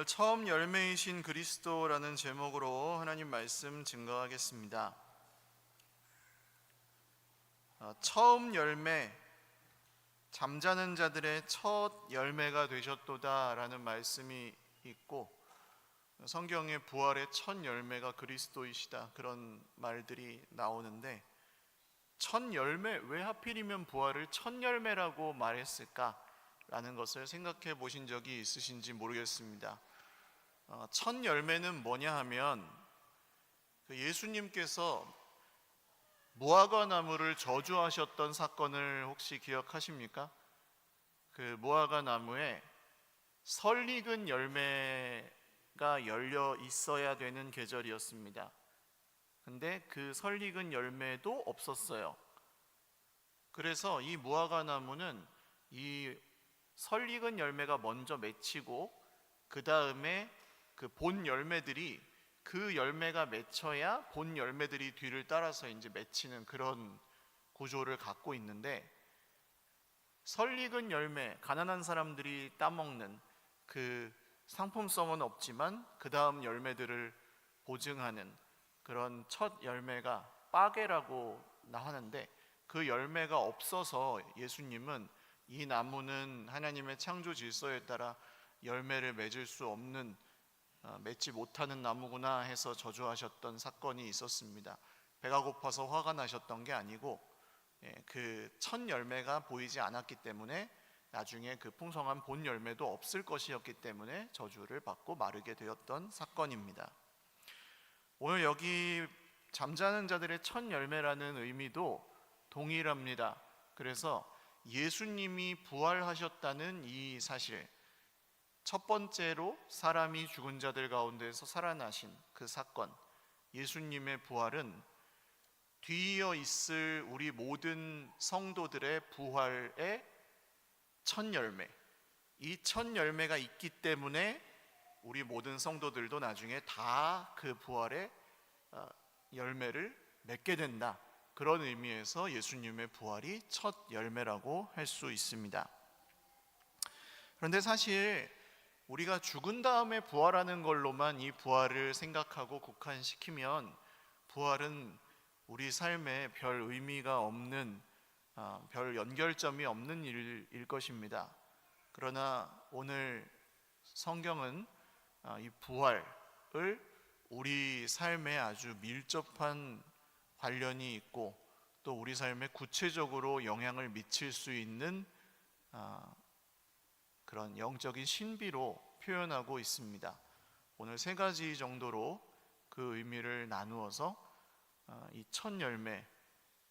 오늘 처음 열매이신 그리스도라는 제목으로 하나님 말씀 증거하겠습니다. 처음 열매, 잠자는 자들의 첫 열매가 되셨도다 라는 말씀이 있고, 성경에 부활의 첫 열매가 그리스도이시다 그런 말들이 나오는데, 첫 열매, 왜 하필이면 부활을 첫 열매라고 말했을까 라는 것을 생각해 보신 적이 있으신지 모르겠습니다. 첫 열매는 뭐냐 하면, 예수님께서 무화과 나무를 저주하셨던 사건을 혹시 기억하십니까? 그 무화과 나무에 설익은 열매가 열려 있어야 되는 계절이었습니다. 근데 그 설익은 열매도 없었어요. 그래서 이 무화과 나무는 이 설익은 열매가 먼저 맺히고, 그 다음에 그 본 열매들이, 그 열매가 맺혀야 본 열매들이 뒤를 따라서 이제 맺히는 그런 구조를 갖고 있는데, 설익은 열매, 가난한 사람들이 따먹는 그 상품성은 없지만 그 다음 열매들을 보증하는 그런 첫 열매가 빠게라고 하는데, 그 열매가 없어서 예수님은 이 나무는 하나님의 창조 질서에 따라 열매를 맺을 수 없는, 맺지 못하는 나무구나 해서 저주하셨던 사건이 있었습니다. 배가 고파서 화가 나셨던 게 아니고, 그 첫 열매가 보이지 않았기 때문에 나중에 그 풍성한 본 열매도 없을 것이었기 때문에 저주를 받고 마르게 되었던 사건입니다. 오늘 여기 잠자는 자들의 첫 열매라는 의미도 동일합니다. 그래서 예수님이 부활하셨다는 이 사실, 첫 번째로 사람이 죽은 자들 가운데서 살아나신 그 사건, 예수님의 부활은 뒤이어 있을 우리 모든 성도들의 부활의 첫 열매, 이 첫 열매가 있기 때문에 우리 모든 성도들도 나중에 다 그 부활의 열매를 맺게 된다, 그런 의미에서 예수님의 부활이 첫 열매라고 할 수 있습니다. 그런데 사실 우리가 죽은 다음에 부활하는 걸로만 이 부활을 생각하고 국한시키면 부활은 우리 삶에 별 의미가 없는, 별 연결점이 없는 일일 것입니다. 그러나 오늘 성경은 이 부활을 우리 삶에 아주 밀접한 관련이 있고, 또 우리 삶에 구체적으로 영향을 미칠 수 있는 그런 영적인 신비로 표현하고 있습니다. 오늘 세 가지 정도로 그 의미를 나누어서 이 첫 열매,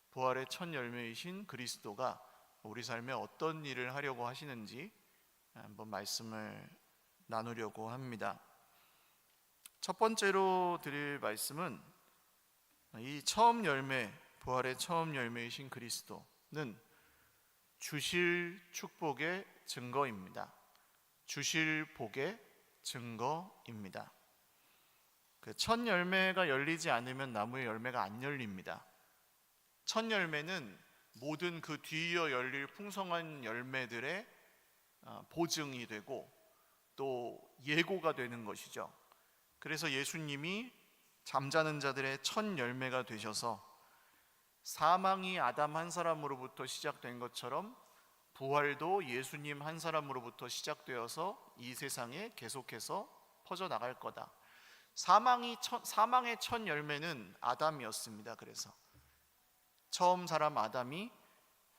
부활의 첫 열매이신 그리스도가 우리 삶에 어떤 일을 하려고 하시는지 한번 말씀을 나누려고 합니다. 첫 번째로 드릴 말씀은, 이 처음 열매, 부활의 처음 열매이신 그리스도는 주실 축복의 증거입니다. 주실 복의 증거입니다. 그 첫 열매가 열리지 않으면 나무의 열매가 안 열립니다. 첫 열매는 모든 그 뒤이어 열릴 풍성한 열매들의 보증이 되고 또 예고가 되는 것이죠. 그래서 예수님이 잠자는 자들의 첫 열매가 되셔서 사망이 아담 한 사람으로부터 시작된 것처럼 부활도 예수님 한 사람으로부터 시작되어서 이 세상에 계속해서 퍼져나갈 거다. 사망의 첫 열매는 아담이었습니다. 그래서 처음 사람 아담이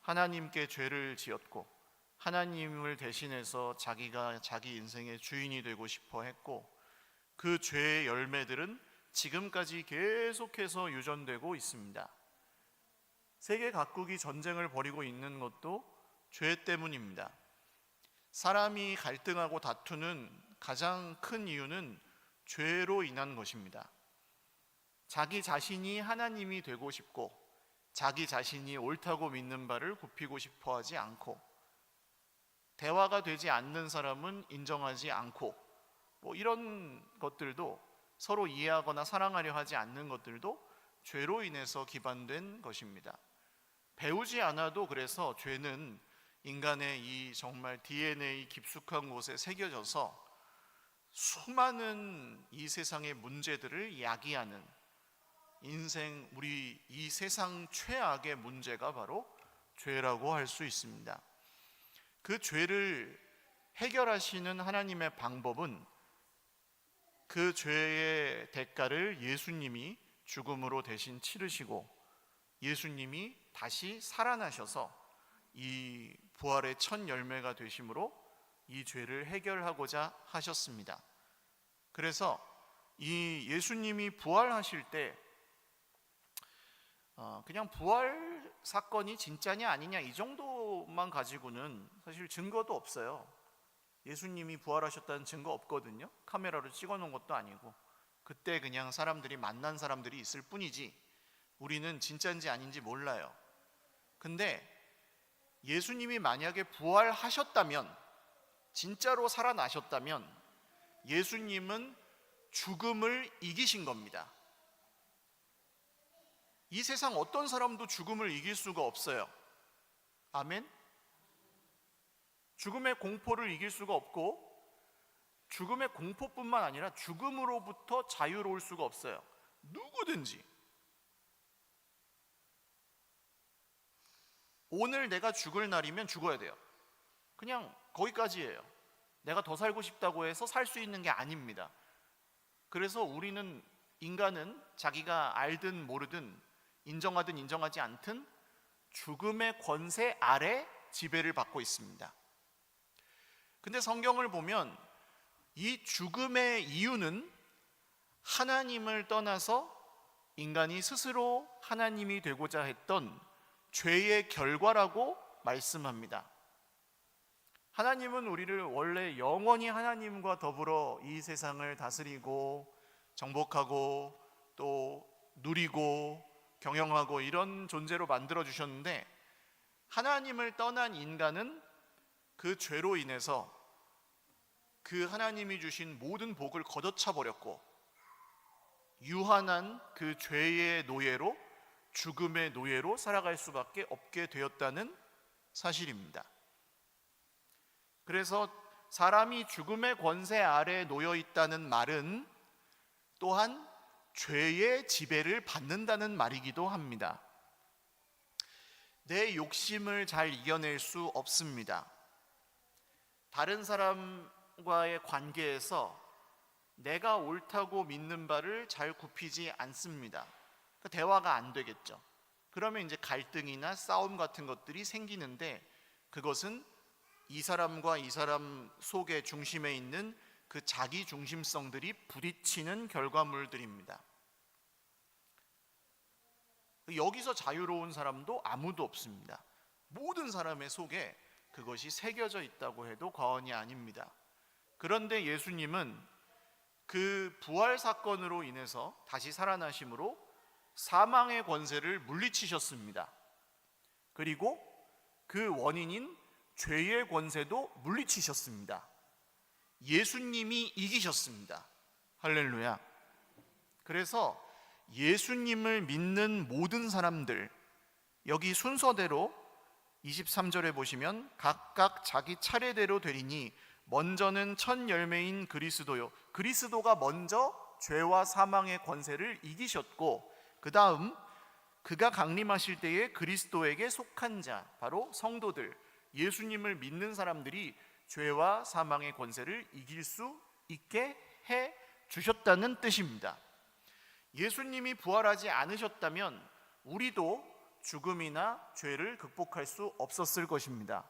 하나님께 죄를 지었고, 하나님을 대신해서 자기가 자기 인생의 주인이 되고 싶어 했고, 그 죄의 열매들은 지금까지 계속해서 유전되고 있습니다. 세계 각국이 전쟁을 벌이고 있는 것도 죄 때문입니다. 사람이 갈등하고 다투는 가장 큰 이유는 죄로 인한 것입니다. 자기 자신이 하나님이 되고 싶고, 자기 자신이 옳다고 믿는 바를 굽히고 싶어 하지 않고, 대화가 되지 않는 사람은 인정하지 않고, 이런 것들도, 서로 이해하거나 사랑하려 하지 않는 것들도 죄로 인해서 기반된 것입니다. 배우지 않아도 그래서 죄는 인간의 이 정말 DNA 깊숙한 곳에 새겨져서 수많은 이 세상의 문제들을 야기하는 우리 이 세상 최악의 문제가 바로 죄라고 할 수 있습니다. 그 죄를 해결하시는 하나님의 방법은 그 죄의 대가를 예수님이 죽음으로 대신 치르시고 예수님이 다시 살아나셔서 이 부활의 첫 열매가 되심으로 이 죄를 해결하고자 하셨습니다. 그래서 이 예수님이 부활하실 때 그냥 부활 사건이 진짜냐 아니냐 이 정도만 가지고는 사실 증거도 없어요. 예수님이 부활하셨다는 증거 없거든요. 카메라로 찍어놓은 것도 아니고 그때 그냥 만난 사람들이 있을 뿐이지 우리는 진짜인지 아닌지 몰라요. 근데 예수님이 만약에 부활하셨다면, 진짜로 살아나셨다면 예수님은 죽음을 이기신 겁니다. 이 세상 어떤 사람도 죽음을 이길 수가 없어요. 아멘? 죽음의 공포를 이길 수가 없고 죽음의 공포뿐만 아니라 죽음으로부터 자유로울 수가 없어요. 누구든지. 오늘 내가 죽을 날이면 죽어야 돼요. 그냥 거기까지예요. 내가 더 살고 싶다고 해서 살 수 있는 게 아닙니다. 그래서 인간은 자기가 알든 모르든 인정하든 인정하지 않든 죽음의 권세 아래 지배를 받고 있습니다. 근데 성경을 보면 이 죽음의 이유는 하나님을 떠나서 인간이 스스로 하나님이 되고자 했던 죄의 결과라고 말씀합니다. 하나님은 우리를 원래 영원히 하나님과 더불어 이 세상을 다스리고 정복하고 또 누리고 경영하고 이런 존재로 만들어 주셨는데 하나님을 떠난 인간은 그 죄로 인해서 그 하나님이 주신 모든 복을 걷어차 버렸고 유한한 그 죄의 노예로 죽음의 노예로 살아갈 수밖에 없게 되었다는 사실입니다. 그래서 사람이 죽음의 권세 아래 놓여 있다는 말은 또한 죄의 지배를 받는다는 말이기도 합니다. 내 욕심을 잘 이겨낼 수 없습니다. 다른 사람과의 관계에서 내가 옳다고 믿는 바를 잘 굽히지 않습니다. 대화가 안 되겠죠. 그러면 이제 갈등이나 싸움 같은 것들이 생기는데 그것은 이 사람과 이 사람 속의 중심에 있는 그 자기 중심성들이 부딪히는 결과물들입니다. 여기서 자유로운 사람도 아무도 없습니다. 모든 사람의 속에 그것이 새겨져 있다고 해도 과언이 아닙니다. 그런데 예수님은 그 부활 사건으로 인해서 다시 살아나심으로 사망의 권세를 물리치셨습니다. 그리고 그 원인인 죄의 권세도 물리치셨습니다. 예수님이 이기셨습니다. 할렐루야. 그래서 예수님을 믿는 모든 사람들, 여기 순서대로 23절에 보시면 각각 자기 차례대로 되리니 먼저는 첫 열매인 그리스도요. 그리스도가 먼저 죄와 사망의 권세를 이기셨고 그 다음 그가 강림하실 때에 그리스도에게 속한 자, 바로 성도들, 예수님을 믿는 사람들이 죄와 사망의 권세를 이길 수 있게 해 주셨다는 뜻입니다. 예수님이 부활하지 않으셨다면 우리도 죽음이나 죄를 극복할 수 없었을 것입니다.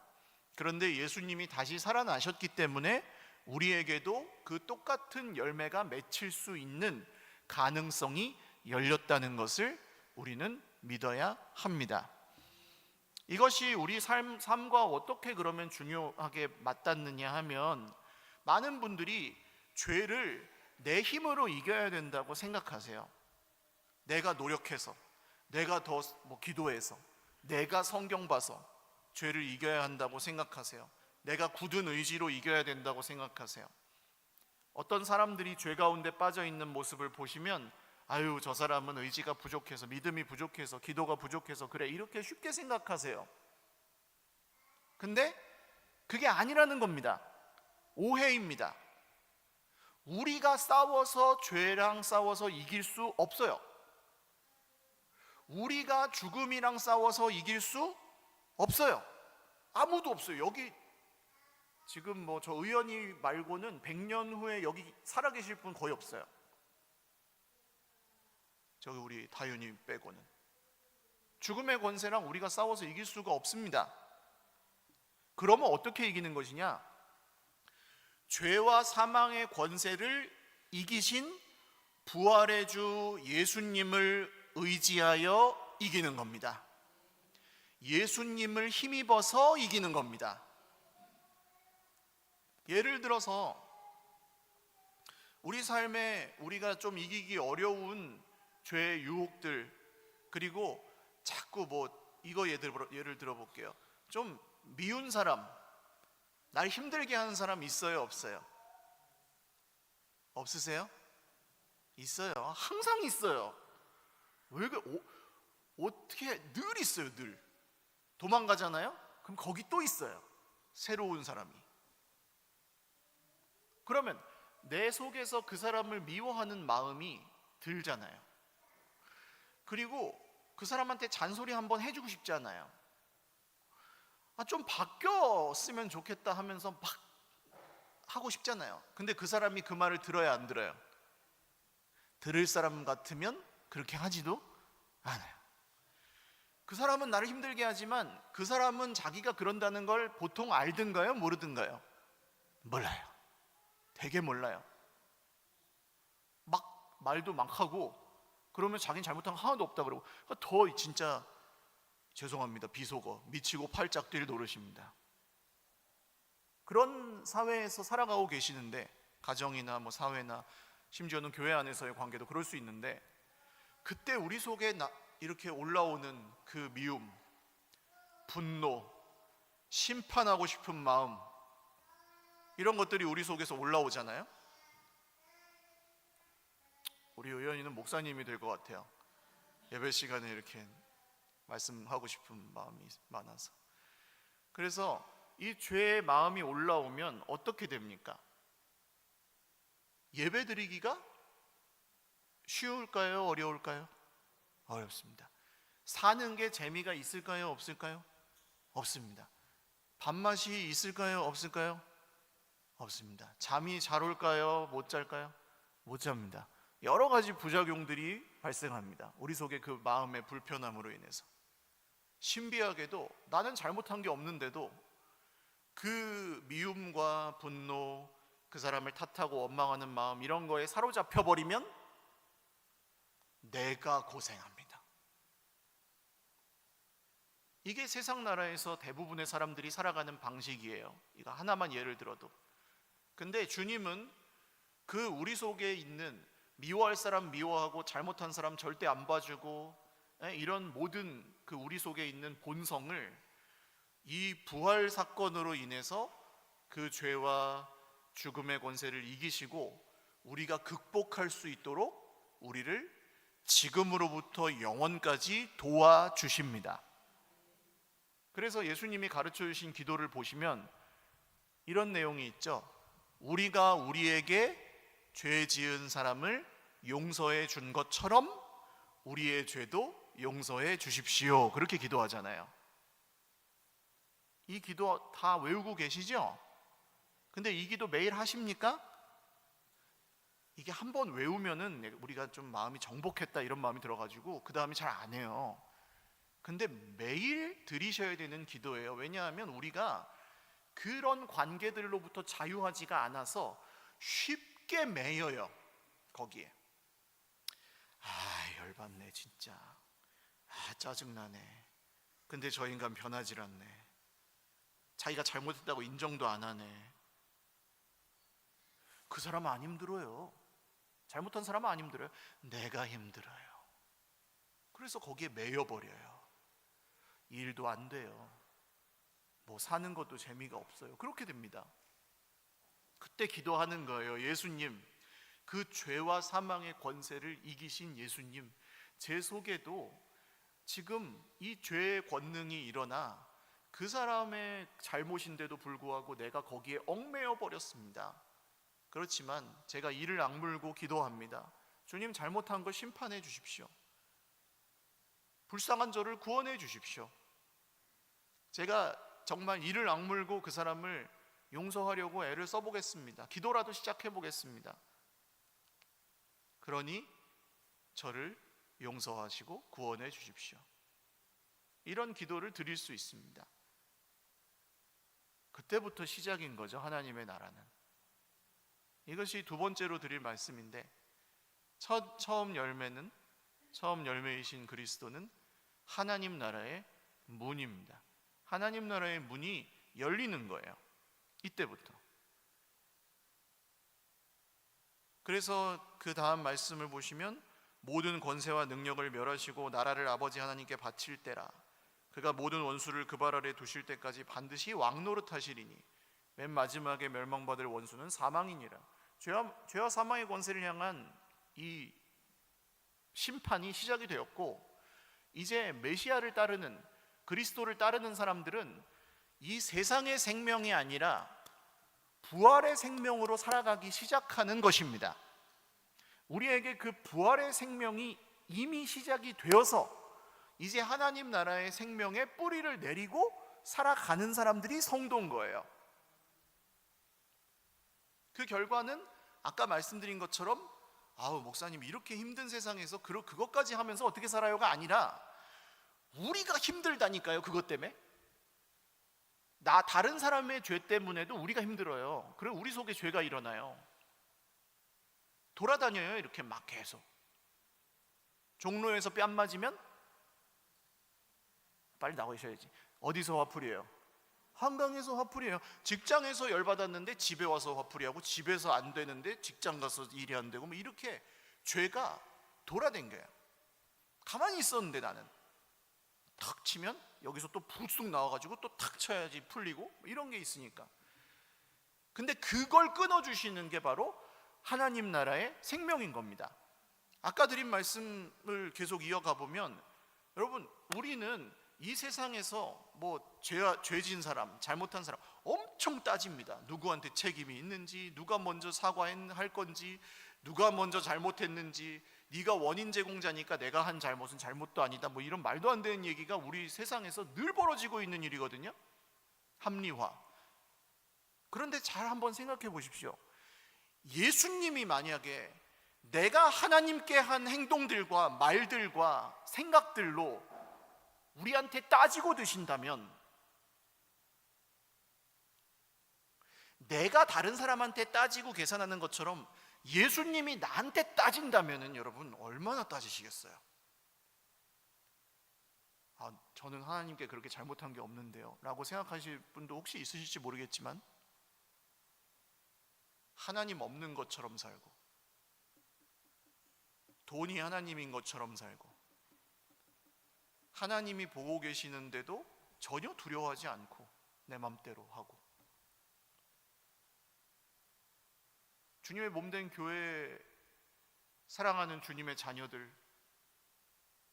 그런데 예수님이 다시 살아나셨기 때문에 우리에게도 그 똑같은 열매가 맺힐 수 있는 가능성이 열렸다는 것을 우리는 믿어야 합니다. 이것이 우리 삶과 어떻게 그러면 중요하게 맞닿느냐 하면 많은 분들이 죄를 내 힘으로 이겨야 된다고 생각하세요. 내가 노력해서, 내가 더 기도해서, 내가 성경 봐서 죄를 이겨야 한다고 생각하세요. 내가 굳은 의지로 이겨야 된다고 생각하세요. 어떤 사람들이 죄 가운데 빠져 있는 모습을 보시면 아유, 저 사람은 의지가 부족해서, 믿음이 부족해서, 기도가 부족해서 그래, 이렇게 쉽게 생각하세요. 근데 그게 아니라는 겁니다. 오해입니다. 우리가 싸워서 죄랑 싸워서 이길 수 없어요. 우리가 죽음이랑 싸워서 이길 수 없어요. 아무도 없어요. 여기 지금 뭐 저 의원이 말고는 100년 후에 여기 살아계실 분 거의 없어요. 저기 우리 다윤이 빼고는. 죽음의 권세랑 우리가 싸워서 이길 수가 없습니다. 그러면 어떻게 이기는 것이냐? 죄와 사망의 권세를 이기신 부활의 주 예수님을 의지하여 이기는 겁니다. 예수님을 힘입어서 이기는 겁니다. 예를 들어서 우리 삶에 우리가 좀 이기기 어려운 죄의 유혹들, 그리고 자꾸 뭐 이거 예를 들어볼게요. 좀 미운 사람, 날 힘들게 하는 사람 있어요, 없어요? 없으세요? 있어요. 항상 있어요. 어떻게 늘 있어요, 늘. 도망가잖아요? 그럼 거기 또 있어요, 새로운 사람이. 그러면 내 속에서 그 사람을 미워하는 마음이 들잖아요. 그리고 그 사람한테 잔소리 한번 해주고 싶잖아요. 좀 바뀌었으면 좋겠다 하면서 막 하고 싶잖아요. 근데 그 사람이 그 말을 들어야 안 들어요? 들을 사람 같으면 그렇게 하지도 않아요. 그 사람은 나를 힘들게 하지만 그 사람은 자기가 그런다는 걸 보통 알든가요? 모르든가요? 몰라요. 되게 몰라요. 막 말도 막 하고, 그러면 자기는 잘못한 거 하나도 없다 그러고, 더 진짜 죄송합니다, 비속어, 미치고 팔짝 뛸 노릇입니다. 그런 사회에서 살아가고 계시는데, 가정이나 뭐 사회나 심지어는 교회 안에서의 관계도 그럴 수 있는데, 그때 우리 속에 이렇게 올라오는 그 미움, 분노, 심판하고 싶은 마음, 이런 것들이 우리 속에서 올라오잖아요. 우리 의원이는 목사님이 될 것 같아요. 예배 시간에 이렇게 말씀하고 싶은 마음이 많아서. 그래서 이 죄의 마음이 올라오면 어떻게 됩니까? 예배 드리기가 쉬울까요? 어려울까요? 어렵습니다. 사는 게 재미가 있을까요? 없을까요? 없습니다. 밥맛이 있을까요? 없을까요? 없습니다. 잠이 잘 올까요? 못 잘까요? 못 잡니다. 여러 가지 부작용들이 발생합니다. 우리 속에 그 마음의 불편함으로 인해서. 신비하게도 나는 잘못한 게 없는데도 그 미움과 분노, 그 사람을 탓하고 원망하는 마음, 이런 거에 사로잡혀 버리면 내가 고생합니다. 이게 세상 나라에서 대부분의 사람들이 살아가는 방식이에요. 이거 하나만 예를 들어도. 근데 주님은 그 우리 속에 있는 미워할 사람 미워하고 잘못한 사람 절대 안 봐주고 이런 모든 그 우리 속에 있는 본성을 이 부활 사건으로 인해서 그 죄와 죽음의 권세를 이기시고 우리가 극복할 수 있도록 우리를 지금으로부터 영원까지 도와주십니다. 그래서 예수님이 가르쳐 주신 기도를 보시면 이런 내용이 있죠. 우리가 우리에게 죄 지은 사람을 용서해 준 것처럼 우리의 죄도 용서해 주십시오. 그렇게 기도하잖아요. 이 기도 다 외우고 계시죠? 근데 이 기도 매일 하십니까? 이게 한번 외우면은 우리가 좀 마음이 정복했다 이런 마음이 들어가지고 그 다음에 잘 안 해요. 근데 매일 드리셔야 되는 기도예요. 왜냐하면 우리가 그런 관계들로부터 자유하지가 않아서 쉽게 매여요. 거기에 열받네 진짜, 짜증나네, 근데 저 인간 변하질 않네, 자기가 잘못했다고 인정도 안 하네. 그 사람은 안 힘들어요. 잘못한 사람은 안 힘들어요. 내가 힘들어요. 그래서 거기에 매여버려요. 일도 안 돼요. 뭐 사는 것도 재미가 없어요. 그렇게 됩니다. 그때 기도하는 거예요. 예수님, 그 죄와 사망의 권세를 이기신 예수님, 제 속에도 지금 이 죄의 권능이 일어나 그 사람의 잘못인데도 불구하고 내가 거기에 얽매여 버렸습니다. 그렇지만 제가 이를 악물고 기도합니다. 주님, 잘못한 걸 심판해 주십시오. 불쌍한 저를 구원해 주십시오. 제가 정말 이를 악물고 그 사람을 용서하려고 애를 써보겠습니다. 기도라도 시작해 보겠습니다. 그러니 저를 용서하시고 구원해 주십시오. 이런 기도를 드릴 수 있습니다. 그때부터 시작인 거죠, 하나님의 나라는. 이것이 두 번째로 드릴 말씀인데, 처음 열매이신 그리스도는 하나님 나라의 문입니다. 하나님 나라의 문이 열리는 거예요, 이때부터. 그래서 그 다음 말씀을 보시면, 모든 권세와 능력을 멸하시고 나라를 아버지 하나님께 바칠 때라. 그가 모든 원수를 그 발 아래 두실 때까지 반드시 왕노릇하시리니 맨 마지막에 멸망받을 원수는 사망이니라. 죄와 사망의 권세를 향한 이 심판이 시작이 되었고, 이제 메시아를 따르는, 그리스도를 따르는 사람들은 이 세상의 생명이 아니라 부활의 생명으로 살아가기 시작하는 것입니다. 우리에게 그 부활의 생명이 이미 시작이 되어서 이제 하나님 나라의 생명의 뿌리를 내리고 살아가는 사람들이 성도인 거예요. 그 결과는 아까 말씀드린 것처럼, 아우 목사님 이렇게 힘든 세상에서 그것까지 하면서 어떻게 살아요가 아니라, 우리가 힘들다니까요. 그것 때문에 다른 사람의 죄 때문에도 우리가 힘들어요. 그리고 우리 속에 죄가 일어나요. 돌아다녀요, 이렇게 막 계속. 종로에서 뺨 맞으면 빨리 나오셔야지. 어디서 화풀이에요? 한강에서 화풀이에요. 직장에서 열받았는데 집에 와서 화풀이하고, 집에서 안 되는데 직장 가서 일이 안 되고, 뭐 이렇게 죄가 돌아댕겨요. 가만히 있었는데 나는 탁 치면 여기서 또 불쑥 나와가지고 또 탁 쳐야지 풀리고, 이런 게 있으니까. 근데 그걸 끊어주시는 게 바로 하나님 나라의 생명인 겁니다. 아까 드린 말씀을 계속 이어가 보면, 여러분, 우리는 이 세상에서 뭐 죄진 사람, 잘못한 사람 엄청 따집니다. 누구한테 책임이 있는지, 누가 먼저 사과할 건지, 누가 먼저 잘못했는지, 네가 원인 제공자니까 내가 한 잘못은 잘못도 아니다, 뭐 이런 말도 안 되는 얘기가 우리 세상에서 늘 벌어지고 있는 일이거든요. 합리화. 그런데 잘 한번 생각해 보십시오. 예수님이 만약에 내가 하나님께 한 행동들과 말들과 생각들로 우리한테 따지고 드신다면, 내가 다른 사람한테 따지고 계산하는 것처럼 예수님이 나한테 따진다면 여러분 얼마나 따지시겠어요? 저는 하나님께 그렇게 잘못한 게 없는데요 라고 생각하실 분도 혹시 있으실지 모르겠지만, 하나님 없는 것처럼 살고, 돈이 하나님인 것처럼 살고, 하나님이 보고 계시는데도 전혀 두려워하지 않고 내 맘대로 하고, 주님의 몸된 교회, 사랑하는 주님의 자녀들,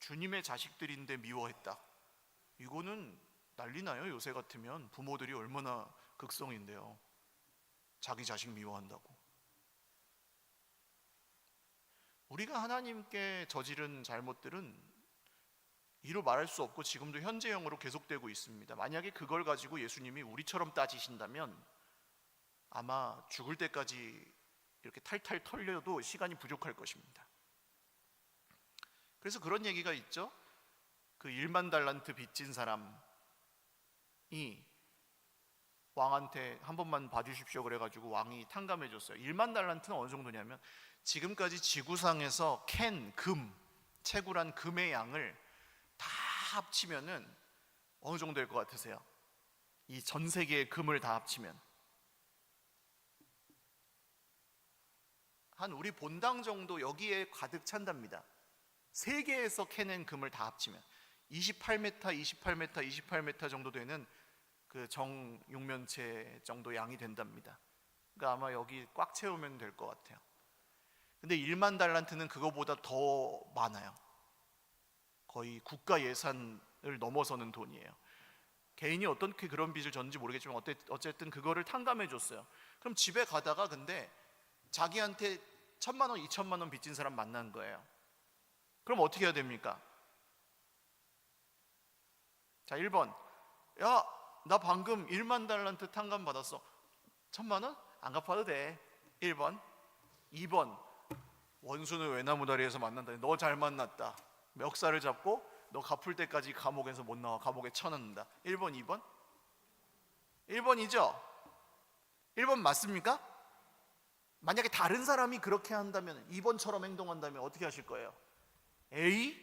주님의 자식들인데 미워했다. 이거는 난리 나요. 요새 같으면 부모들이 얼마나 극성인데요, 자기 자식 미워한다고. 우리가 하나님께 저지른 잘못들은 이루 말할 수 없고 지금도 현재형으로 계속되고 있습니다. 만약에 그걸 가지고 예수님이 우리처럼 따지신다면 아마 죽을 때까지 이렇게 탈탈 털려도 시간이 부족할 것입니다. 그래서 그런 얘기가 있죠. 그 1만 달란트 빚진 사람이 왕한테 한 번만 봐주십시오 그래가지고 왕이 탕감해 줬어요. 1만 달란트는 어느 정도냐면, 지금까지 지구상에서 캔 금, 채굴한 금의 양을 다 합치면은 어느 정도 될 것 같으세요? 이 전 세계의 금을 다 합치면 한 우리 본당 정도 여기에 가득 찬답니다. 세계에서 캐낸 금을 다 합치면 28m 정도 되는 그 정육면체 정도 양이 된답니다. 그러니까 아마 여기 꽉 채우면 될 것 같아요. 근데 1만 달란트는 그거보다 더 많아요. 거의 국가 예산을 넘어서는 돈이에요. 개인이 어떻게 그런 빚을 졌는지 모르겠지만 어쨌든 그거를 탕감해 줬어요. 그럼 집에 가다가 근데 자기한테 1,000만 원, 2,000만 원 빚진 사람 만난 거예요. 그럼 어떻게 해야 됩니까? 자, 1번. 야, 나 방금 1만 달란트 탕감 받았어. 1,000만 원? 안 갚아도 돼. 1번. 2번. 원수는 외나무 다리에서 만난다. 너 잘 만났다. 멱살을 잡고 너 갚을 때까지 감옥에서 못 나와. 감옥에 쳐넣는다. 1번, 2번? 1번이죠? 1번 맞습니까? 만약에 다른 사람이 그렇게 한다면, 2번처럼 행동한다면 어떻게 하실 거예요? A?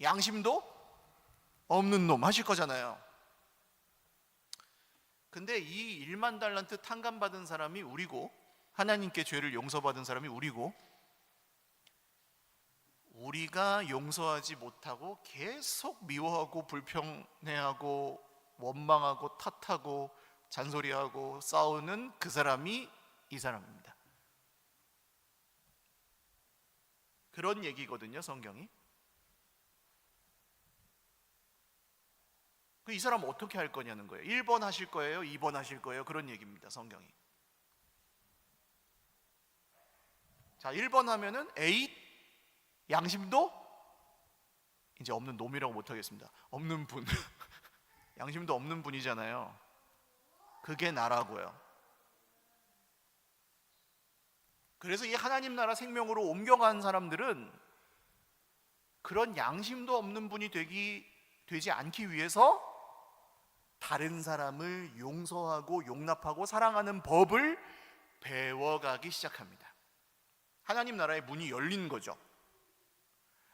양심도 없는 놈 하실 거잖아요. 근데 이 1만 달란트 탕감받은 사람이 우리고, 하나님께 죄를 용서받은 사람이 우리고, 우리가 용서하지 못하고 계속 미워하고 불평해하고 원망하고 탓하고 잔소리하고 싸우는 그 사람이 이 사람입니다. 그런 얘기거든요, 성경이. 이 사람 어떻게 할 거냐는 거예요. 1번 하실 거예요? 2번 하실 거예요? 그런 얘기입니다, 성경이. 자, 1번 하면은 A, 양심도 이제 없는 놈이라고 못하겠습니다. 없는 분. 양심도 없는 분이잖아요. 그게 나라고요. 그래서 이 하나님 나라 생명으로 옮겨간 사람들은 그런 양심도 없는 분이 되지 않기 위해서 다른 사람을 용서하고 용납하고 사랑하는 법을 배워가기 시작합니다. 하나님 나라의 문이 열린 거죠.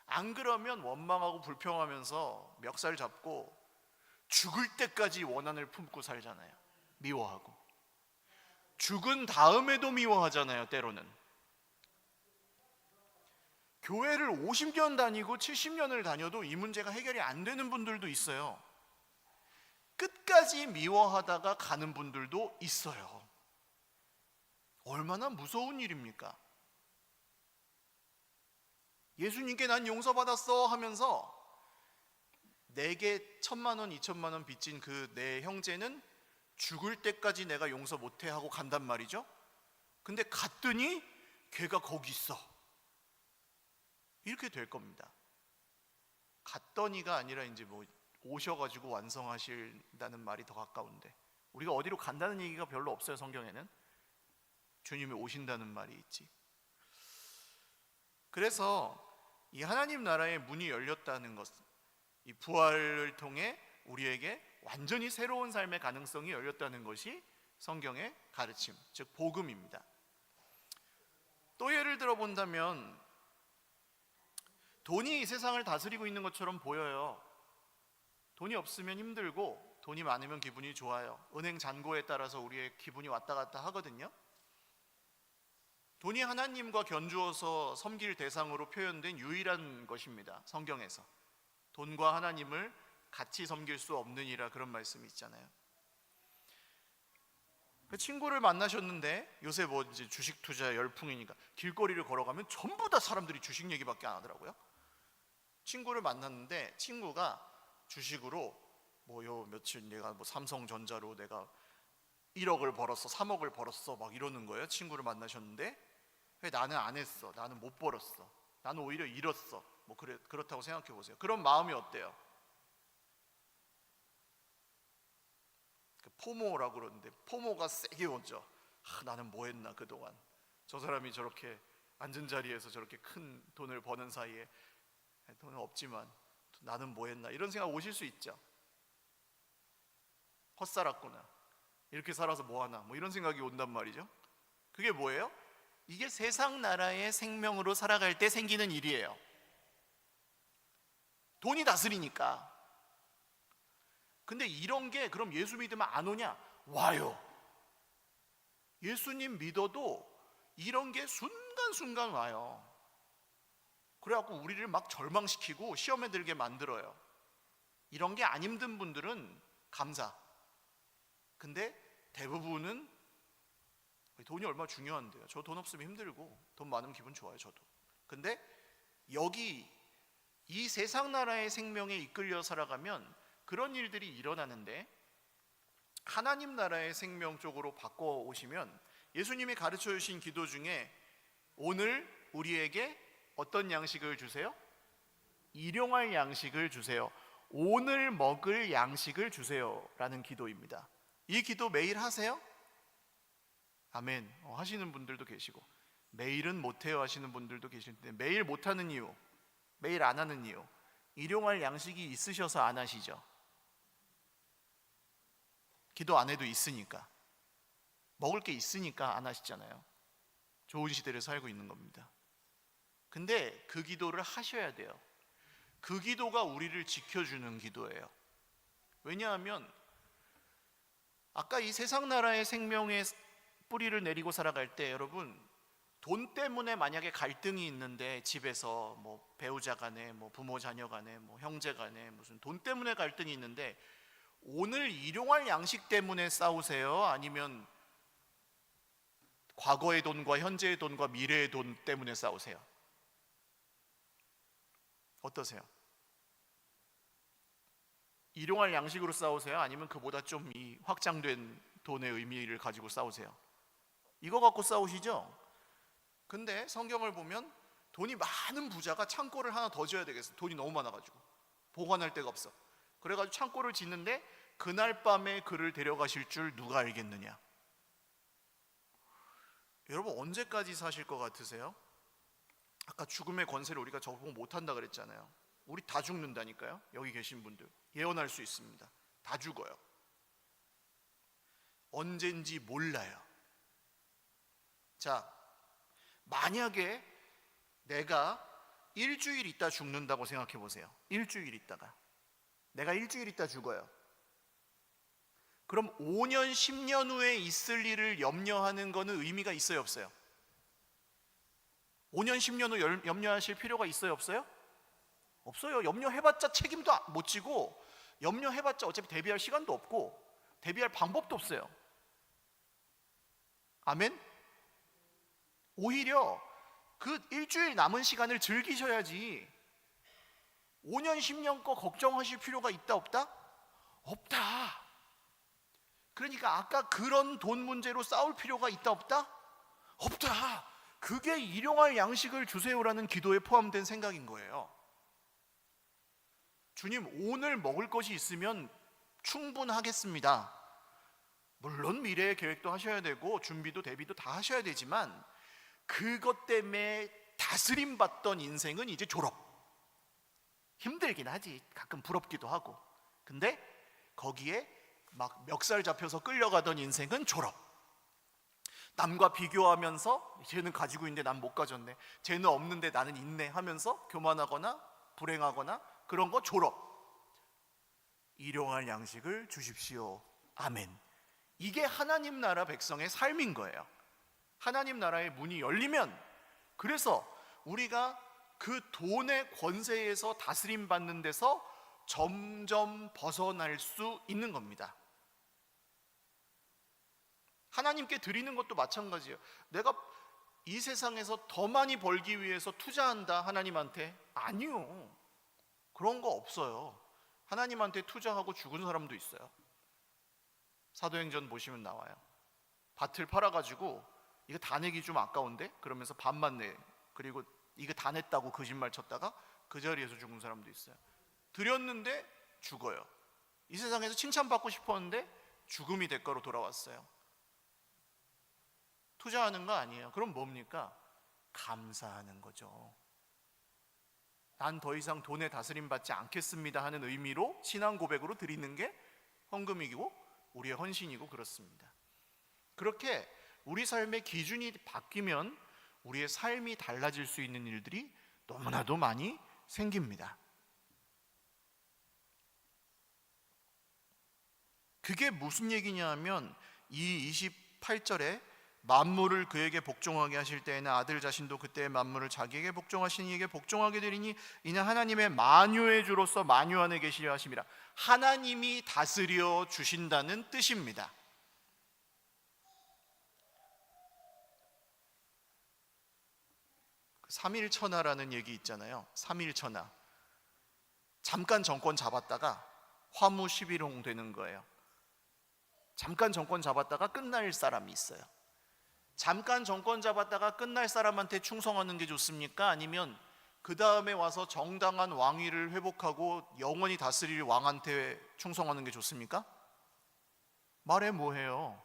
안 그러면 원망하고 불평하면서 멱살 잡고 죽을 때까지 원한을 품고 살잖아요. 미워하고. 죽은 다음에도 미워하잖아요, 때로는. 교회를 50년 다니고 70년을 다녀도 이 문제가 해결이 안 되는 분들도 있어요. 끝까지 미워하다가 가는 분들도 있어요. 얼마나 무서운 일입니까? 예수님께 난 용서받았어 하면서 내게 1,000만 원, 2,000만 원 빚진 그 내 형제는 죽을 때까지 내가 용서 못해 하고 간단 말이죠. 근데 갔더니 걔가 거기 있어. 이렇게 될 겁니다. 갔더니가 아니라 이제 뭐 오셔가지고 완성하신다는 말이 더 가까운데, 우리가 어디로 간다는 얘기가 별로 없어요, 성경에는. 주님이 오신다는 말이 있지. 그래서 이 하나님 나라의 문이 열렸다는 것, 이 부활을 통해 우리에게 완전히 새로운 삶의 가능성이 열렸다는 것이 성경의 가르침, 즉 복음입니다. 또 예를 들어 본다면 돈이 이 세상을 다스리고 있는 것처럼 보여요. 돈이 없으면 힘들고 돈이 많으면 기분이 좋아요. 은행 잔고에 따라서 우리의 기분이 왔다 갔다 하거든요. 돈이 하나님과 견주어서 섬길 대상으로 표현된 유일한 것입니다, 성경에서. 돈과 하나님을 같이 섬길 수 없느니라, 그런 말씀이 있잖아요. 그 친구를 만나셨는데, 요새 뭐 이제 주식 투자 열풍이니까 길거리를 걸어가면 전부 다 사람들이 주식 얘기밖에 안 하더라고요. 친구를 만났는데 친구가 주식으로 뭐 요 며칠 내가 뭐 삼성전자로 내가 1억을 벌었어, 3억을 벌었어 막 이러는 거예요. 친구를 만나셨는데, 왜 나는 안 했어, 나는 못 벌었어, 나는 오히려 잃었어, 뭐 그렇다고 생각해 보세요. 그런 마음이 어때요? 그 포모라고 그러는데, 포모가 세게 오죠. 나는 뭐 했나 그동안. 저 사람이 저렇게 앉은 자리에서 저렇게 큰 돈을 버는 사이에 돈은 없지만 나는 뭐 했나, 이런 생각 오실 수 있죠. 헛살았구나, 이렇게 살아서 뭐 하나, 뭐 이런 생각이 온단 말이죠. 그게 뭐예요? 이게 세상 나라의 생명으로 살아갈 때 생기는 일이에요. 돈이 다스리니까. 근데 이런 게 그럼 예수 믿으면 안 오냐? 와요. 예수님 믿어도 이런 게 순간순간 와요. 그래갖고 우리를 막 절망시키고 시험에 들게 만들어요. 이런 게 안 힘든 분들은 감사. 근데 대부분은 돈이 얼마나 중요한데요. 저 돈 없으면 힘들고 돈 많으면 기분 좋아요, 저도. 근데 여기 이 세상 나라의 생명에 이끌려 살아가면 그런 일들이 일어나는데, 하나님 나라의 생명 쪽으로 바꿔 오시면 예수님이 가르쳐 주신 기도 중에 오늘 우리에게 어떤 양식을 주세요? 일용할 양식을 주세요. 오늘 먹을 양식을 주세요 라는 기도입니다. 이 기도 매일 하세요? 아멘. 하시는 분들도 계시고, 매일은 못해요 하시는 분들도 계시는데, 매일 못하는 이유, 매일 안 하는 이유, 일용할 양식이 있으셔서 안 하시죠. 기도 안 해도 있으니까, 먹을 게 있으니까 안 하시잖아요. 좋은 시대를 살고 있는 겁니다. 근데 그 기도를 하셔야 돼요. 그 기도가 우리를 지켜주는 기도예요. 왜냐하면 아까 이 세상 나라의 생명의 뿌리를 내리고 살아갈 때, 여러분, 돈 때문에 만약에 갈등이 있는데, 집에서 뭐 배우자 간에, 뭐 부모 자녀 간에, 뭐 형제 간에 무슨 돈 때문에 갈등이 있는데, 오늘 일용할 양식 때문에 싸우세요? 아니면 과거의 돈과 현재의 돈과 미래의 돈 때문에 싸우세요? 어떠세요? 일용할 양식으로 싸우세요? 아니면 그보다 좀 이 확장된 돈의 의미를 가지고 싸우세요? 이거 갖고 싸우시죠? 근데 성경을 보면 돈이 많은 부자가 창고를 하나 더 지어야 되겠어. 돈이 너무 많아가지고 보관할 데가 없어. 그래가지고 창고를 짓는데 그날 밤에 그를 데려가실 줄 누가 알겠느냐? 여러분, 언제까지 사실 것 같으세요? 아까 죽음의 권세를 우리가 적응 못한다 그랬잖아요. 우리 다 죽는다니까요. 여기 계신 분들 예언할 수 있습니다. 다 죽어요. 언젠지 몰라요. 자, 만약에 내가 일주일 있다 죽는다고 생각해 보세요. 일주일 있다가 내가 일주일 있다 죽어요. 그럼 5년, 10년 후에 있을 일을 염려하는 거는 의미가 있어요, 없어요? 5년, 10년 후 염려하실 필요가 있어요, 없어요? 없어요. 염려해봤자 책임도 못 지고, 염려해봤자 어차피 대비할 시간도 없고, 대비할 방법도 없어요. 아멘? 오히려 그 일주일 남은 시간을 즐기셔야지. 5년, 10년 거 걱정하실 필요가 있다, 없다? 없다. 그러니까 아까 그런 돈 문제로 싸울 필요가 있다, 없다? 없다. 그게 일용할 양식을 주세요라는 기도에 포함된 생각인 거예요. 주님, 오늘 먹을 것이 있으면 충분하겠습니다. 물론 미래의 계획도 하셔야 되고 준비도 대비도 다 하셔야 되지만, 그것 때문에 다스림 받던 인생은 이제 졸업. 힘들긴 하지, 가끔 부럽기도 하고. 근데 거기에 막 멱살 잡혀서 끌려가던 인생은 졸업. 남과 비교하면서 쟤는 가지고 있는데 난 못 가졌네, 쟤는 없는데 나는 있네 하면서 교만하거나 불행하거나 그런 거 졸업. 일용할 양식을 주십시오. 아멘. 이게 하나님 나라 백성의 삶인 거예요. 하나님 나라의 문이 열리면, 그래서 우리가 그 돈의 권세에서 다스림 받는 데서 점점 벗어날 수 있는 겁니다. 하나님께 드리는 것도 마찬가지예요. 내가 이 세상에서 더 많이 벌기 위해서 투자한다 하나님한테? 아니요, 그런 거 없어요. 하나님한테 투자하고 죽은 사람도 있어요. 사도행전 보시면 나와요. 밭을 팔아가지고 이거 다 내기 좀 아까운데? 그러면서 반만 내. 그리고 이거 다 냈다고 거짓말 쳤다가 그 자리에서 죽은 사람도 있어요. 드렸는데 죽어요. 이 세상에서 칭찬받고 싶었는데 죽음이 대가로 돌아왔어요. 투자하는 거 아니에요. 그럼 뭡니까? 감사하는 거죠. 난 더 이상 돈에 다스림 받지 않겠습니다 하는 의미로 신앙 고백으로 드리는 게 헌금이고 우리의 헌신이고 그렇습니다. 그렇게 우리 삶의 기준이 바뀌면 우리의 삶이 달라질 수 있는 일들이 너무나도 많이 생깁니다. 그게 무슨 얘기냐 하면, 이 28절에 만물을 그에게 복종하게 하실 때에는 아들 자신도 그때의 만물을 자기에게 복종하신 이에게 복종하게 되리니 이는 하나님의 만유의 주로서 만유 안에 계시려 하심이라. 하나님이 다스려 주신다는 뜻입니다. 삼일천하라는 얘기 있잖아요. 삼일천하. 잠깐 정권 잡았다가 화무 11홍 되는 거예요. 잠깐 정권 잡았다가 끝날 사람이 있어요. 잠깐 정권 잡았다가 끝날 사람한테 충성하는 게 좋습니까? 아니면 그 다음에 와서 정당한 왕위를 회복하고 영원히 다스릴 왕한테 충성하는 게 좋습니까? 말해 뭐해요?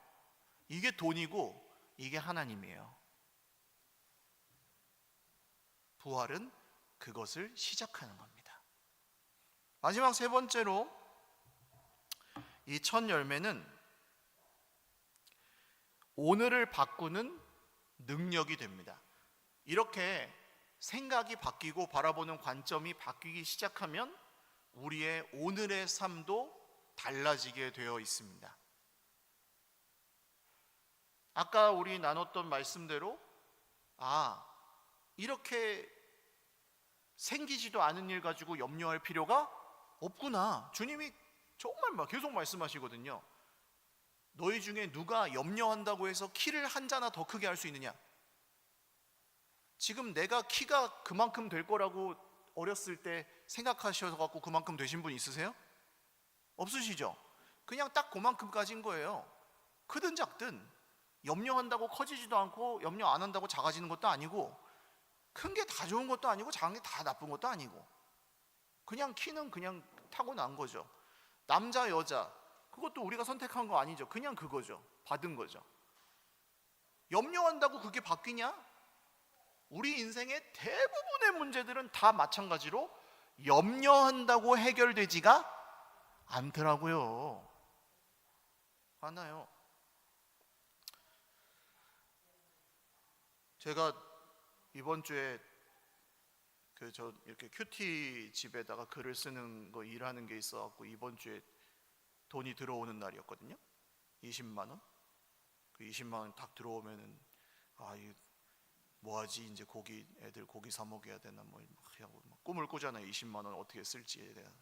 이게 돈이고 이게 하나님이에요. 부활은 그것을 시작하는 겁니다. 마지막 세 번째로 이 첫 열매는 오늘을 바꾸는 능력이 됩니다. 이렇게 생각이 바뀌고 바라보는 관점이 바뀌기 시작하면 우리의 오늘의 삶도 달라지게 되어 있습니다. 아까 우리 나눴던 말씀대로 이렇게 생기지도 않은 일 가지고 염려할 필요가 없구나. 주님이 정말 계속 말씀하시거든요. 너희 중에 누가 염려한다고 해서 키를 한 자나 더 크게 할 수 있느냐? 지금 내가 키가 그만큼 될 거라고 어렸을 때 생각하셔서 갖고 그만큼 되신 분 있으세요? 없으시죠? 그냥 딱 그만큼까지인 거예요. 크든 작든 염려한다고 커지지도 않고 염려 안 한다고 작아지는 것도 아니고 큰 게 다 좋은 것도 아니고 작은 게 다 나쁜 것도 아니고 그냥 키는 그냥 타고난 거죠. 남자 여자 그것도 우리가 선택한 거 아니죠. 그냥 그거죠. 받은 거죠. 염려한다고 그게 바뀌냐? 우리 인생의 대부분의 문제들은 다 마찬가지로 염려한다고 해결되지가 않더라고요. 않아요. 제가 이번 주에 저 이렇게 큐티 집에다가 글을 쓰는 거 일하는 게 있어갖고 이번 주에 돈이 들어오는 날이었거든요. 20만 원. 그 20만 원 딱 들어오면은 이 뭐하지 이제 애들 고기 사 먹여야 되나 뭐 꿈을 꾸잖아요. 20만 원 어떻게 쓸지에 대한.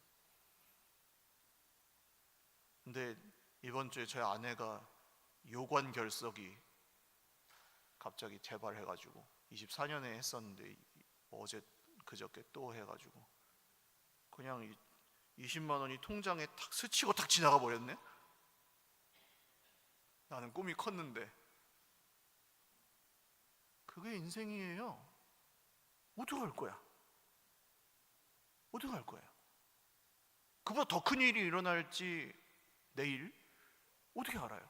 근데 이번 주에 저희 아내가 요관 결석이 갑자기 재발해가지고 24년에 했었는데 어제 그저께 또 해가지고 그냥 20만 원이 통장에 탁 스치고 탁 지나가 버렸네. 나는 꿈이 컸는데 그게 인생이에요. 어떡할 거야? 어떡할 거야? 그보다 더 큰 일이 일어날지 내일 어떻게 알아요?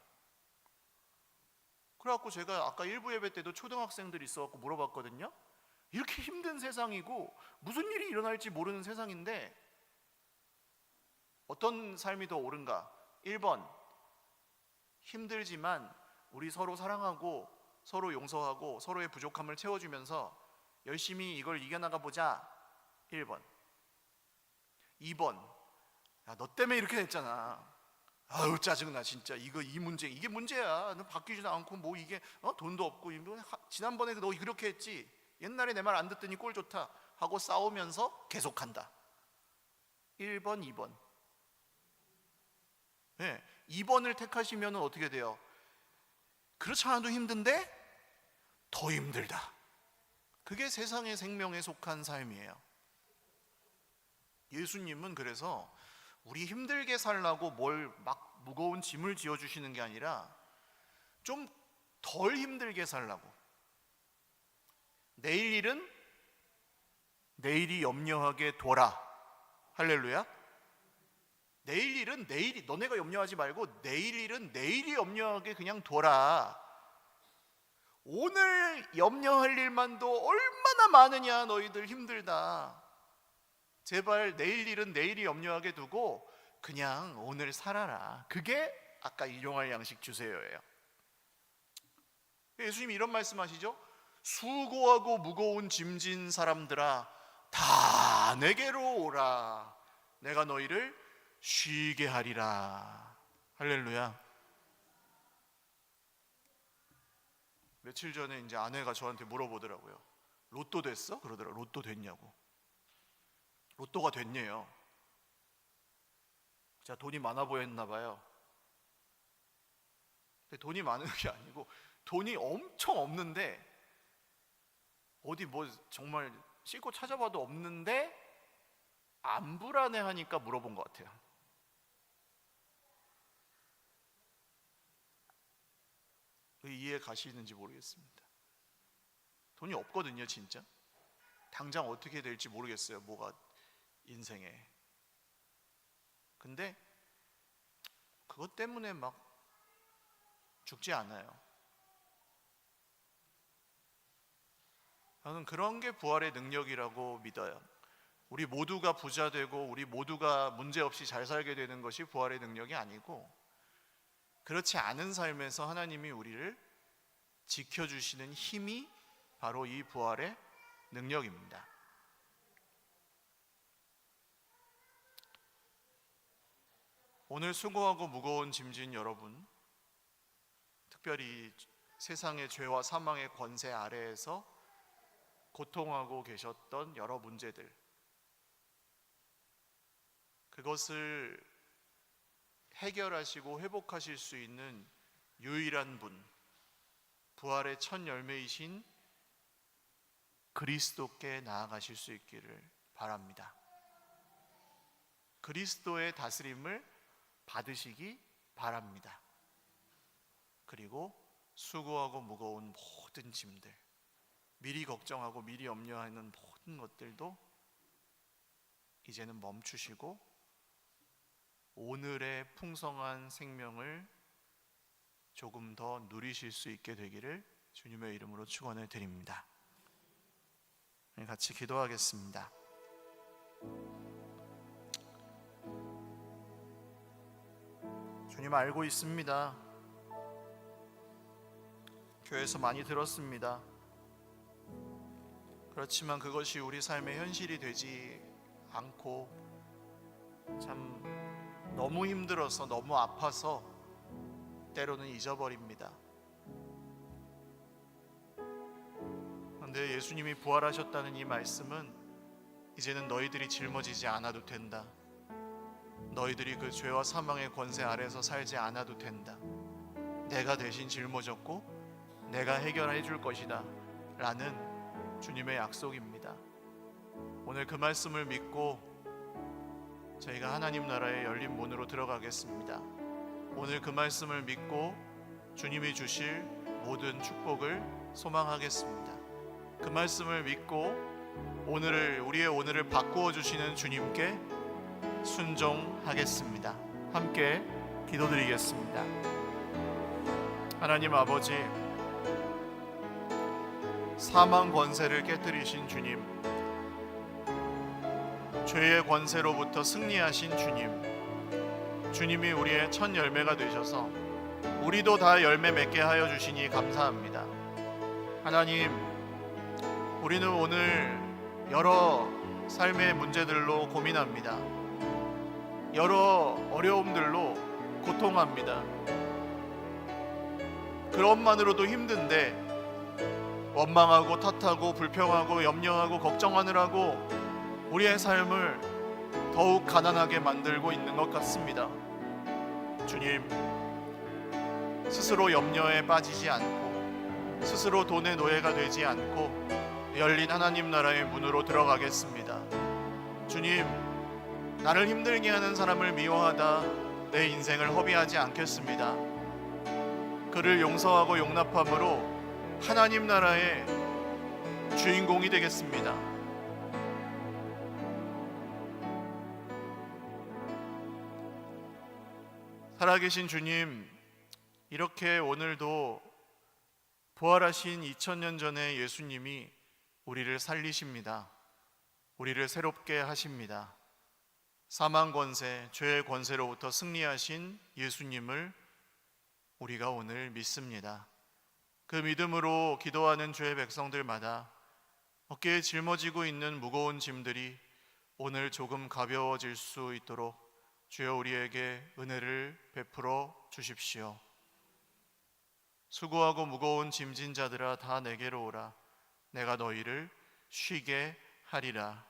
그래갖고 제가 아까 일부 예배 때도 초등학생들이 있어갖고 물어봤거든요. 이렇게 힘든 세상이고 무슨 일이 일어날지 모르는 세상인데 어떤 삶이 더 옳은가? 1번 힘들지만 우리 서로 사랑하고 서로 용서하고 서로의 부족함을 채워주면서 열심히 이걸 이겨나가 보자. 1번. 2번 너 때문에 이렇게 됐잖아. 아유 짜증나 진짜. 이게 문제야. 너 바뀌지도 않고 뭐 이게 돈도 없고 지난번에 너 그렇게 했지. 옛날에 내 말 안 듣더니 꼴 좋다 하고 싸우면서 계속한다. 1번 2번. 네, 2번을 택하시면 어떻게 돼요? 그렇지 않아도 힘든데 더 힘들다. 그게 세상의 생명에 속한 삶이에요. 예수님은 그래서 우리 힘들게 살라고 뭘 막 무거운 짐을 지어주시는 게 아니라 좀 덜 힘들게 살라고. 내일 일은 내일이 염려하게 둬라. 할렐루야. 내일 일은 내일이, 너네가 염려하지 말고 내일 일은 내일이 염려하게 그냥 둬라. 오늘 염려할 일만도 얼마나 많으냐. 너희들 힘들다. 제발 내일 일은 내일이 염려하게 두고 그냥 오늘 살아라. 그게 아까 일용할 양식 주세요예요. 예수님이 이런 말씀하시죠. 수고하고 무거운 짐진 사람들아 다 내게로 오라. 내가 너희를 쉬게 하리라. 할렐루야. 며칠 전에 이제 아내가 저한테 물어보더라고요. 로또 됐어? 그러더라고요. 로또 됐냐고. 로또가 됐네요. 제가 돈이 많아 보였나 봐요. 근데 돈이 많은 게 아니고 돈이 엄청 없는데 어디 뭐 정말 씻고 찾아봐도 없는데 안 불안해하니까 물어본 것 같아요. 그 이해 가시는지 모르겠습니다. 돈이 없거든요, 진짜. 당장 어떻게 될지 모르겠어요, 뭐가 인생에. 근데 그것 때문에 막 죽지 않아요. 저는 그런 게 부활의 능력이라고 믿어요. 우리 모두가 부자 되고 우리 모두가 문제없이 잘 살게 되는 것이 부활의 능력이 아니고, 그렇지 않은 삶에서 하나님이 우리를 지켜주시는 힘이 바로 이 부활의 능력입니다. 오늘 수고하고 무거운 짐진 여러분, 특별히 세상의 죄와 사망의 권세 아래에서 고통하고 계셨던 여러 문제들, 그것을 해결하시고 회복하실 수 있는 유일한 분, 부활의 첫 열매이신 그리스도께 나아가실 수 있기를 바랍니다. 그리스도의 다스림을 받으시기 바랍니다. 그리고 수고하고 무거운 모든 짐들, 미리 걱정하고 미리 염려하는 모든 것들도 이제는 멈추시고 오늘의 풍성한 생명을 조금 더 누리실 수 있게 되기를 주님의 이름으로 축원을 드립니다. 같이 기도하겠습니다. 주님, 알고 있습니다. 교회에서 많이 들었습니다. 그렇지만 그것이 우리 삶의 현실이 되지 않고 참 너무 힘들어서, 너무 아파서 때로는 잊어버립니다. 그런데 예수님이 부활하셨다는 이 말씀은 이제는 너희들이 짊어지지 않아도 된다. 너희들이 그 죄와 사망의 권세 아래에서 살지 않아도 된다. 내가 대신 짊어졌고 내가 해결해 줄 것이다 라는 주님의 약속입니다. 오늘 그 말씀을 믿고 저희가 하나님 나라의 열린 문으로 들어가겠습니다. 오늘 그 말씀을 믿고 주님이 주실 모든 축복을 소망하겠습니다. 그 말씀을 믿고 우리의 오늘을 바꾸어 주시는 주님께 순종하겠습니다. 함께 기도드리겠습니다. 하나님 아버지, 사망 권세를 깨뜨리신 주님, 죄의 권세로부터 승리하신 주님, 주님이 우리의 첫 열매가 되셔서 우리도 다 열매 맺게 하여 주시니 감사합니다. 하나님, 우리는 오늘 여러 삶의 문제들로 고민합니다. 여러 어려움들로 고통합니다. 그것만으로도 힘든데 원망하고 탓하고 불평하고 염려하고 걱정하느라고 우리의 삶을 더욱 가난하게 만들고 있는 것 같습니다. 주님, 스스로 염려에 빠지지 않고 스스로 돈의 노예가 되지 않고 열린 하나님 나라의 문으로 들어가겠습니다. 주님, 나를 힘들게 하는 사람을 미워하다 내 인생을 허비하지 않겠습니다. 그를 용서하고 용납함으로 하나님 나라의 주인공이 되겠습니다. 살아계신 주님, 이렇게 오늘도 부활하신 2000년 전에 예수님이 우리를 살리십니다. 우리를 새롭게 하십니다. 사망 권세, 죄의 권세로부터 승리하신 예수님을 우리가 오늘 믿습니다. 그 믿음으로 기도하는 주의 백성들마다 어깨에 짊어지고 있는 무거운 짐들이 오늘 조금 가벼워질 수 있도록 주여 우리에게 은혜를 베풀어 주십시오. 수고하고 무거운 짐진 자들아 다 내게로 오라. 내가 너희를 쉬게 하리라.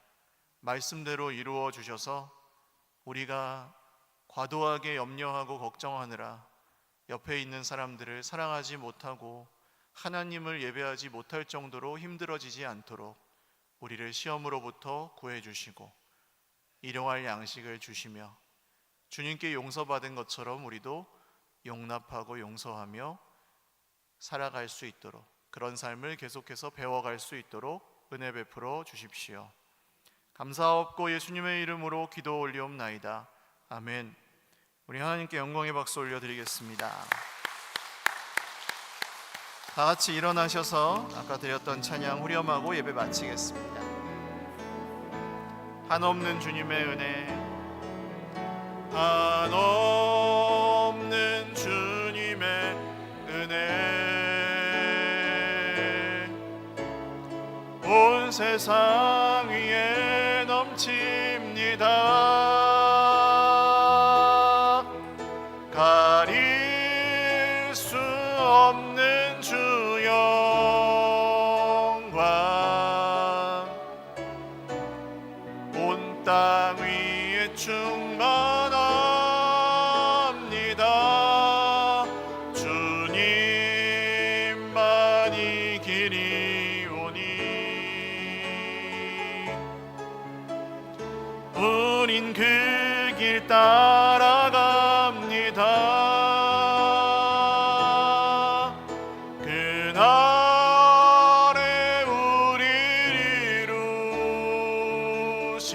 말씀대로 이루어 주셔서 우리가 과도하게 염려하고 걱정하느라 옆에 있는 사람들을 사랑하지 못하고 하나님을 예배하지 못할 정도로 힘들어지지 않도록 우리를 시험으로부터 구해 주시고 일용할 양식을 주시며 주님께 용서받은 것처럼 우리도 용납하고 용서하며 살아갈 수 있도록, 그런 삶을 계속해서 배워갈 수 있도록 은혜 베풀어 주십시오. 감사하옵고 예수님의 이름으로 기도 올리옵나이다. 아멘. 우리 하나님께 영광의 박수 올려드리겠습니다. 다 같이 일어나셔서 아까 드렸던 찬양 후렴하고 예배 마치겠습니다. 한없는 주님의 은혜, 한없는 주님의 은혜, 온 세상 위에 넘칩니다. 가릴 수 없는 주 영광, 온 땅 위에 충만합니다. 주님만이 길이오니 우린 그 길 따라갑니다. 그날에 우리를 이루실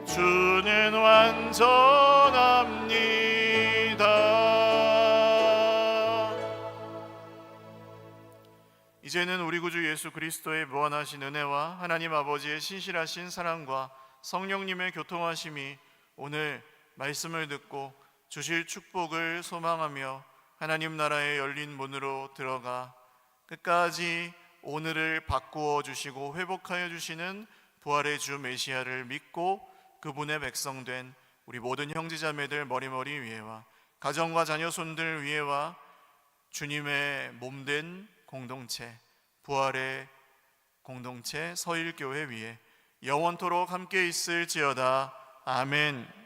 주는 완전합니다. 이제는 우리 구주 예수 그리스도의 무한하신 은혜와 하나님 아버지의 신실하신 사랑과 성령님의 교통하심이 오늘 말씀을 듣고 주실 축복을 소망하며 하나님 나라의 열린 문으로 들어가 끝까지 오늘을 바꾸어 주시고 회복하여 주시는 부활의 주 메시아를 믿고 그분의 백성된 우리 모든 형제자매들 머리머리 위에와 가정과 자녀 손들 위에와 주님의 몸된 공동체, 부활의 공동체 서일교회 위에 영원토록 함께 있을지어다. 아멘.